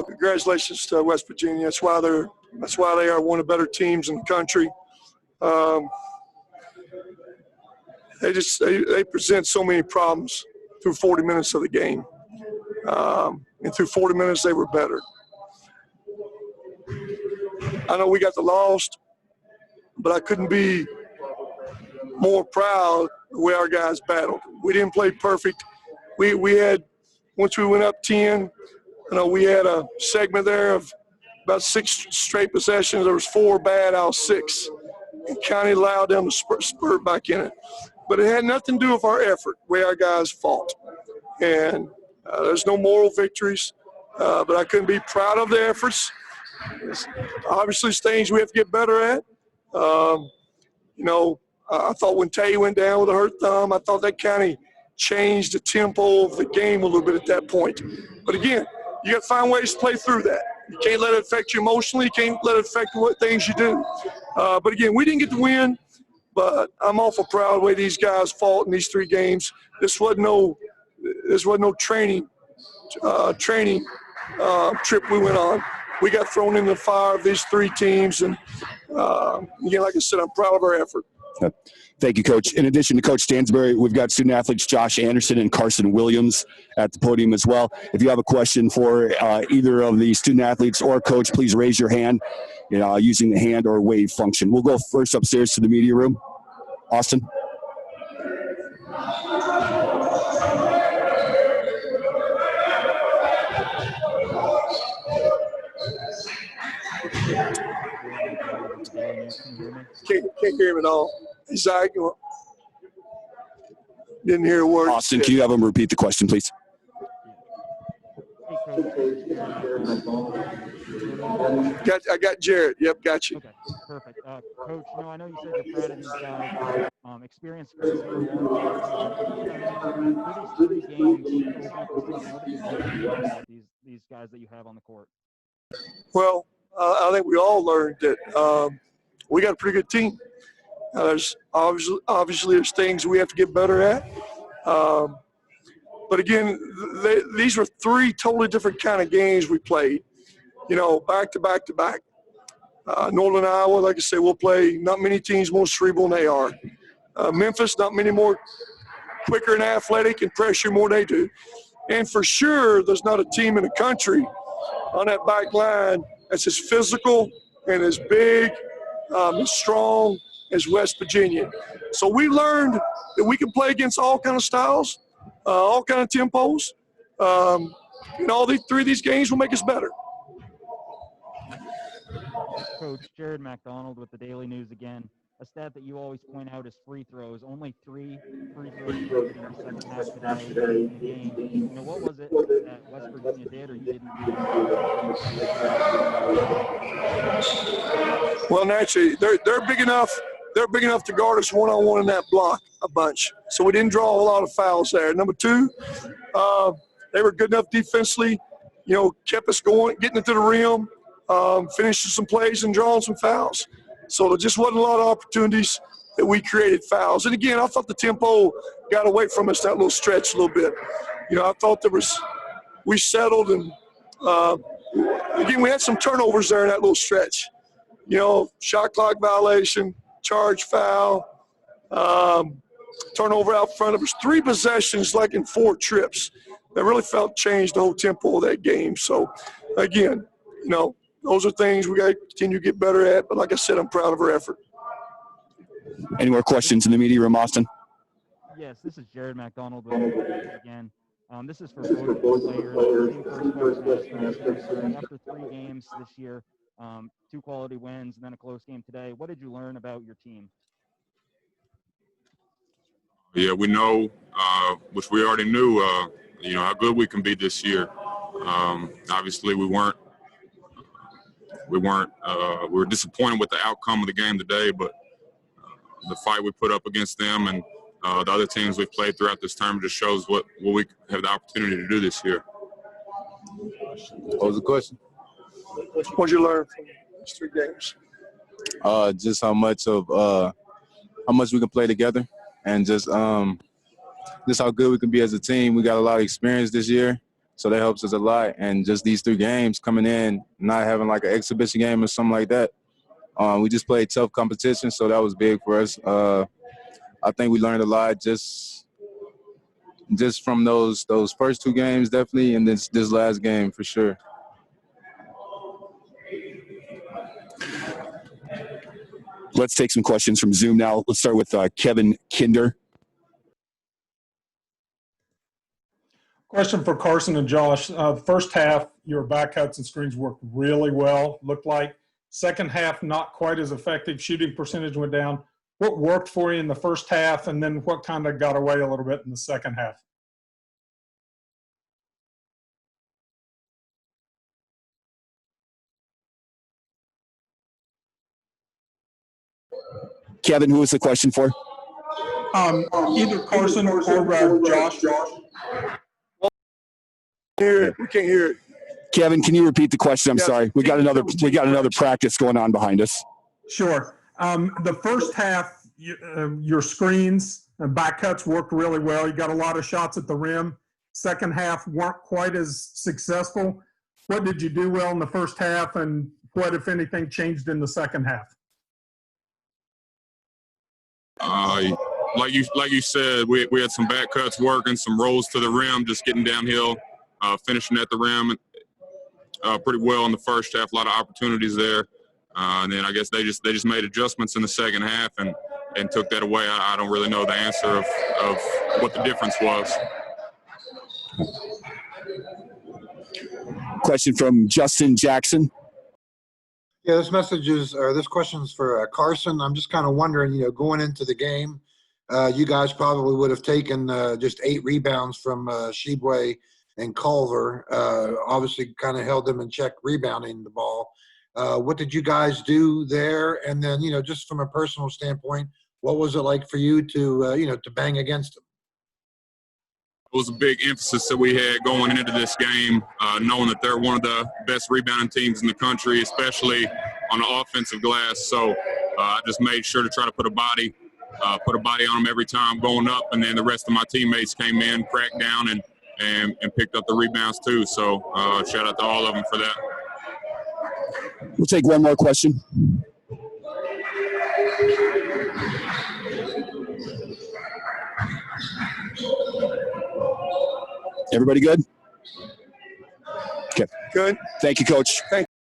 Congratulations to West Virginia. That's why they are one of the better teams in the country. They present so many problems through 40 minutes of the game, and through 40 minutes they were better. I know we got the loss, but I couldn't be more proud of the way our guys battled. We didn't play perfect. We had, once we went up 10, we had a segment there of about 6 straight possessions. There was 4 bad out of 6. And County allowed them to spurt back in it. But it had nothing to do with our effort, the way our guys fought. And there's no moral victories, but I couldn't be proud of the efforts. Obviously, it's things we have to get better at. I thought when Tay went down with a hurt thumb, I thought that kind of changed the tempo of the game a little bit at that point. But again, you got to find ways to play through that. You can't let it affect you emotionally. You can't let it affect what things you do. But again, we didn't get the win, but I'm awful proud of the way these guys fought in these 3 games. This wasn't no training trip we went on. We got thrown in the fire of these 3 teams, and again, like I said, I'm proud of our effort. Thank you, Coach. In addition to Coach Stansbury, we've got student athletes Josh Anderson and Carson Williams at the podium as well. If you have a question for either of the student athletes or coach, please raise your hand using the hand or wave function. We'll go first upstairs to the media room. Austin. Can't hear him at all. Zach, didn't hear a word. Austin, can you have him repeat the question, please? I got Jared. Yep, got you. Okay, perfect. Coach, I know you said you're proud of these guys. Experience for a long time. For these 3 games, what did you learn about these guys that you have on the court? Well, I think we all learned that we got a pretty good team. There's obviously there's things we have to get better at. But again, these were 3 totally different kind of games we played, back to back to back. Northern Iowa, like I say, we'll play not many teams more cerebral than they are. Memphis, not many more quicker and athletic and pressure more than they do. And for sure, there's not a team in the country on that back line that's as physical and as big, as strong as West Virginia. So we learned that we can play against all kind of styles, all kind of tempos. All 3 of these games will make us better. Coach, Jared McDonald with the Daily News again. A stat that you always point out is free throws. Only 3 free throws in the second half today in the game. What was it that West Virginia did or you didn't do? Well, naturally, they're big enough. They're big enough to guard us one-on-one in that block a bunch. So we didn't draw a lot of fouls there. Number 2, they were good enough defensively, kept us going, getting it to the rim, finishing some plays and drawing some fouls. So there just wasn't a lot of opportunities that we created fouls. And again, I thought the tempo got away from us that little stretch a little bit. I thought we settled and again, we had some turnovers there in that little stretch. Shot clock violation, charge foul, turnover out front. It was 3 possessions like in 4 trips that really felt changed the whole tempo of that game. So again, those are things we got to continue to get better at. But like I said, I'm proud of our effort. Any more questions in the media room, Austin? Yes, this is Jared McDonald with again. This is for both players. After 3 games this year, 2 quality wins, and then a close game today, what did you learn about your team? Yeah, we know, which we already knew, how good we can be this year. Obviously, we were disappointed with the outcome of the game today, but the fight we put up against them and the other teams we've played throughout this term just shows what we have the opportunity to do this year. What was the question? What did you learn from these 3 games? Just how much we can play together, and just how good we can be as a team. We got a lot of experience this year, So that helps us a lot. And just these 3 games coming in, not having like an exhibition game or something like that. We just played tough competition, so that was big for us. I think we learned a lot just from those first 2 games, definitely, and this last game for sure. Let's take some questions from Zoom now. Let's start with Kevin Kinder. Question for Carson and Josh. First half, your back cuts and screens worked really well, looked like. Second half, not quite as effective. Shooting percentage went down. What worked for you in the first half, and then what kind of got away a little bit in the second half? Kevin, who was the question for? Either Carson or Josh. We can't hear it. Kevin, can you repeat the question? I'm Yeah. sorry. We got another practice going on behind us. Sure. The first half, your screens and back cuts worked really well. You got a lot of shots at the rim. Second half weren't quite as successful. What did you do well in the first half, and what, if anything, changed in the second half? Like you said, we had some back cuts working, some rolls to the rim, just getting downhill, finishing at the rim pretty well in the first half. A lot of opportunities there, and then I guess they just made adjustments in the second half and took that away. I don't really know the answer of what the difference was. Question from Justin Jackson. Yeah, this question is for Carson. I'm just kind of wondering, going into the game, you guys probably would have taken just 8 rebounds from Shibwe and Culver. Obviously, kind of held them in check, rebounding the ball. What did you guys do there? And then, just from a personal standpoint, what was it like for you to bang against them? It was a big emphasis that we had going into this game, knowing that they're one of the best rebounding teams in the country, especially on the offensive glass. So I just made sure to try to put a body on them every time going up, and then the rest of my teammates came in, cracked down, and picked up the rebounds too. So shout out to all of them for that. We'll take one more question. Everybody good? Okay. Good. Thank you, Coach. Thank